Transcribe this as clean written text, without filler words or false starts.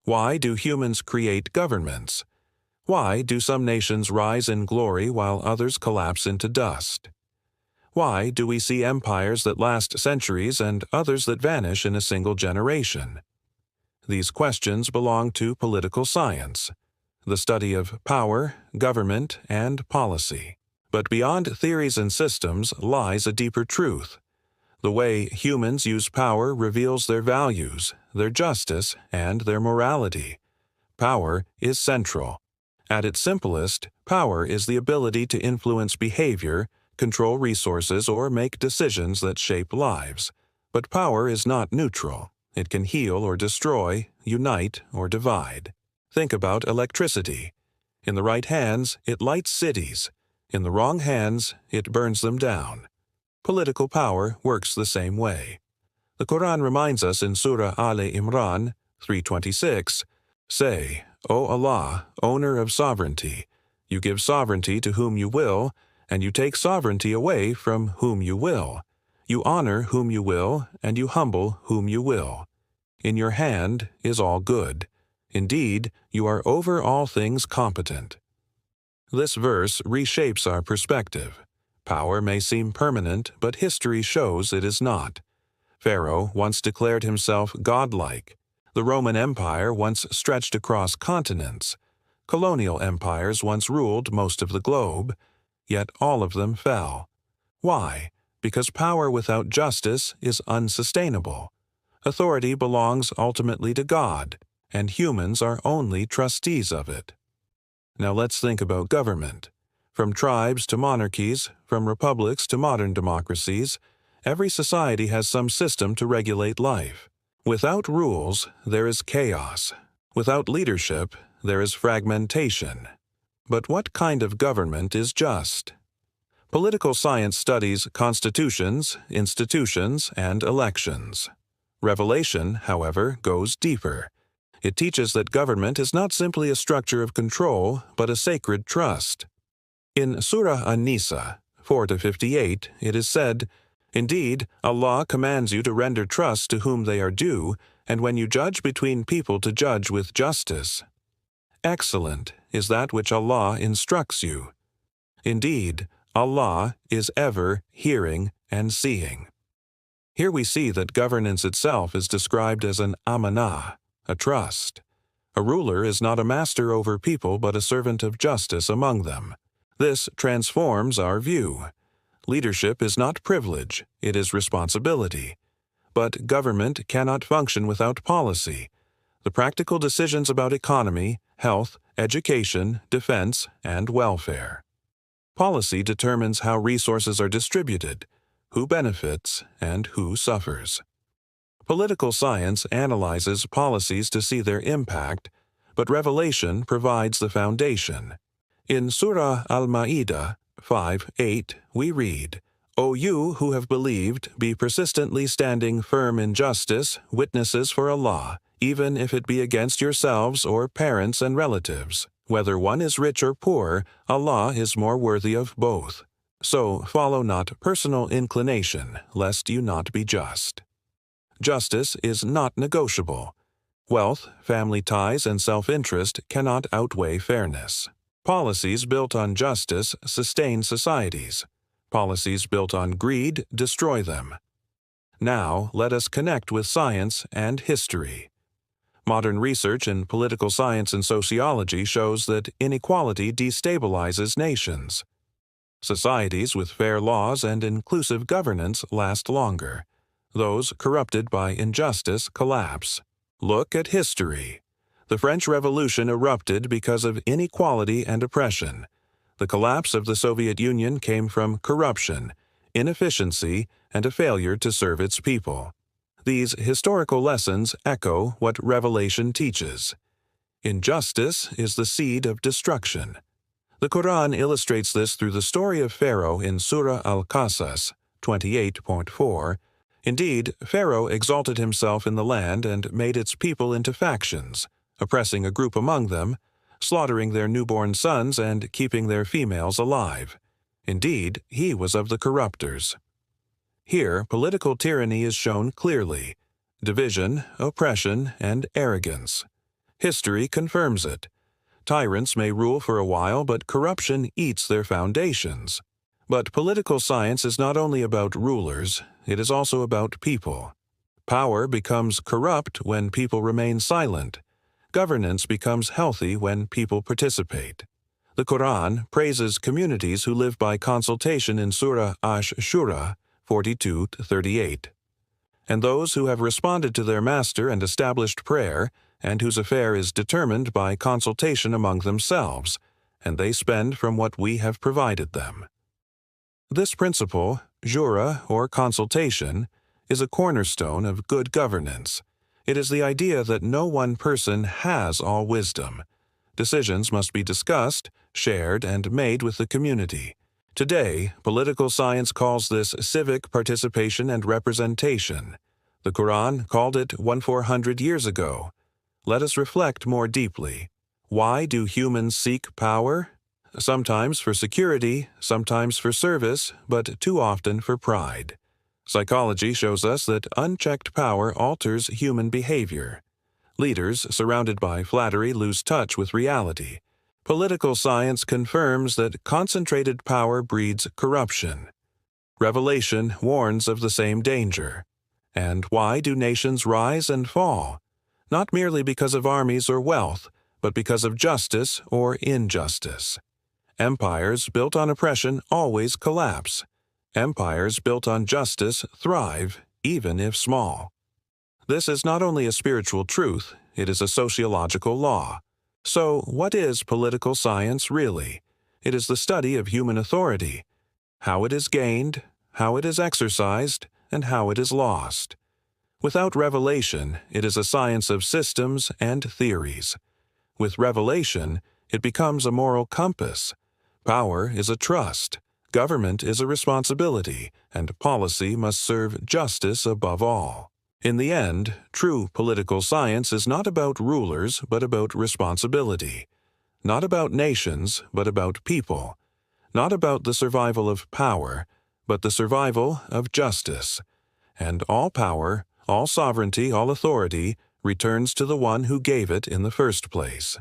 Why do humans create governments? Why do some nations rise in glory while others collapse into dust? Why do we see empires that last centuries and others that vanish in a single generation? These questions belong to political science, the study of power, government, and policy. But beyond theories and systems lies a deeper truth. The way humans use power reveals their values, their justice, and their morality. Power is central. At its simplest, power is the ability to influence behavior, control resources, or make decisions that shape lives. But power is not neutral. It can heal or destroy, unite or divide. Think about electricity. In the right hands, it lights cities. In the wrong hands, it burns them down. Political power works the same way. The Quran reminds us in Surah Al-Imran 3:26, "Say, O Allah, owner of sovereignty, you give sovereignty to whom you will, and you take sovereignty away from whom you will. You honor whom you will, and you humble whom you will. In your hand is all good. Indeed, you are over all things competent." This verse reshapes our perspective. Power may seem permanent, but history shows it is not. Pharaoh once declared himself godlike. The Roman Empire once stretched across continents. Colonial empires once ruled most of the globe, yet all of them fell. Why? Because power without justice is unsustainable. Authority belongs ultimately to God, and humans are only trustees of it. Now let's think about government. From tribes to monarchies, from republics to modern democracies, every society has some system to regulate life. Without rules, there is chaos. Without leadership, there is fragmentation. But what kind of government is just? Political science studies constitutions, institutions, and elections. Revelation, however, goes deeper. It teaches that government is not simply a structure of control, but a sacred trust. In Surah An-Nisa 4-58, it is said, "Indeed, Allah commands you to render trust to whom they are due, and when you judge between people to judge with justice. Excellent is that which Allah instructs you. Indeed, Allah is ever hearing and seeing." Here we see that governance itself is described as an amanah, a trust. A ruler is not a master over people but a servant of justice among them. This transforms our view. Leadership is not privilege, it is responsibility. But government cannot function without policy. The practical decisions about economy, health, education, defense, and welfare. Policy determines how resources are distributed, who benefits, and who suffers. Political science analyzes policies to see their impact, but Revelation provides the foundation. In Surah Al-Ma'idah 5:8, we read, "O you who have believed, be persistently standing firm in justice, witnesses for Allah, even if it be against yourselves or parents and relatives. Whether one is rich or poor, Allah is more worthy of both. So follow not personal inclination, lest you not be just." Justice is not negotiable. Wealth, family ties, and self-interest cannot outweigh fairness. Policies built on justice sustain societies. Policies built on greed destroy them. Now, let us connect with science and history. Modern research in political science and sociology shows that inequality destabilizes nations. Societies with fair laws and inclusive governance last longer. Those corrupted by injustice collapse. Look at history. The French Revolution erupted because of inequality and oppression. The collapse of the Soviet Union came from corruption, inefficiency, and a failure to serve its people. These historical lessons echo what Revelation teaches. Injustice is the seed of destruction. The Quran illustrates this through the story of Pharaoh in Surah Al-Qasas 28.4. Indeed, Pharaoh exalted himself in the land and made its people into factions, oppressing a group among them, slaughtering their newborn sons and keeping their females alive. Indeed, he was of the corrupters. Here, political tyranny is shown clearly: division, oppression, and arrogance. History confirms it. Tyrants may rule for a while, but corruption eats their foundations. But political science is not only about rulers, it is also about people. Power becomes corrupt when people remain silent. Governance becomes healthy when people participate. The Quran praises communities who live by consultation in Surah Ash-Shura 42-38. And those who have responded to their master and established prayer, and whose affair is determined by consultation among themselves, and they spend from what we have provided them. This principle, jura or consultation, is a cornerstone of good governance. It is the idea that no one person has all wisdom. Decisions must be discussed, shared, and made with the community. Today, political science calls this civic participation and representation. The Quran called it 1400 years ago. Let us reflect more deeply. Why do humans seek power? Sometimes for security, sometimes for service, but too often for pride. Psychology shows us that unchecked power alters human behavior. Leaders surrounded by flattery lose touch with reality. Political science confirms that concentrated power breeds corruption. Revelation warns of the same danger. And why do nations rise and fall? Not merely because of armies or wealth, but because of justice or injustice. Empires built on oppression always collapse. Empires built on justice thrive, even if small. This is not only a spiritual truth, it is a sociological law. So, what is political science really? It is the study of human authority, how it is gained, how it is exercised, and how it is lost. Without revelation, it is a science of systems and theories. With revelation, it becomes a moral compass. Power is a trust, government is a responsibility, and policy must serve justice above all. In the end, true political science is not about rulers, but about responsibility. Not about nations, but about people. Not about the survival of power, but the survival of justice. And all power, all sovereignty, all authority returns to the one who gave it in the first place.